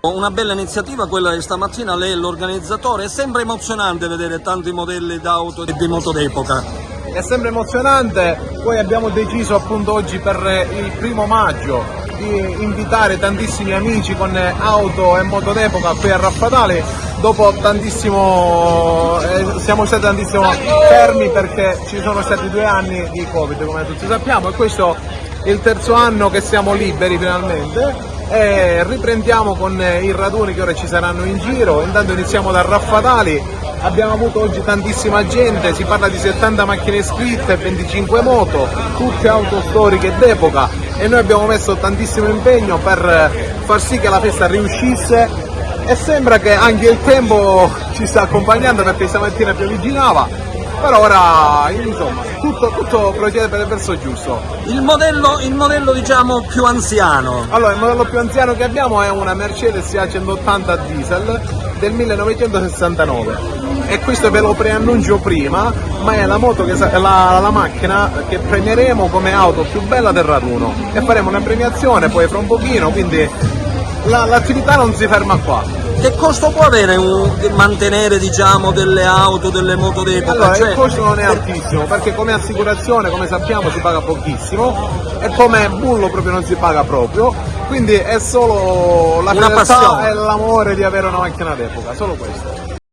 Una bella iniziativa quella di stamattina, lei è l'organizzatore, è sempre emozionante vedere tanti modelli d'auto e di moto d'epoca. È sempre emozionante, poi abbiamo deciso appunto oggi per il 1° maggio di invitare tantissimi amici con auto e moto d'epoca qui a Raffatale. Dopo siamo stati tantissimo fermi perché ci sono stati 2 anni di Covid, come tutti sappiamo, e questo è il 3° anno che siamo liberi finalmente. E riprendiamo con i raduni che ora ci saranno in giro. Intanto iniziamo da Raffatali, abbiamo avuto oggi tantissima gente, si parla di 70 macchine iscritte, 25 moto, tutte auto storiche d'epoca, e noi abbiamo messo tantissimo impegno per far sì che la festa riuscisse, e sembra che anche il tempo ci sta accompagnando perché stamattina piovigginava. Però ora, insomma, tutto procede per il verso giusto. Il modello diciamo più anziano. Allora, il modello più anziano che abbiamo è una Mercedes A180 diesel del 1969, e questo ve lo preannuncio prima, ma è la moto la macchina che premieremo come auto più bella del raduno, e faremo una premiazione poi fra un pochino, quindi l'attività non si ferma qua. Che costo può avere mantenere diciamo delle auto, delle moto d'epoca? Allora, il costo non è altissimo, perché come assicurazione, come sappiamo, si paga pochissimo, e come bullo proprio non si paga proprio, quindi è solo la fedeltà e l'amore di avere una macchina d'epoca, solo questo.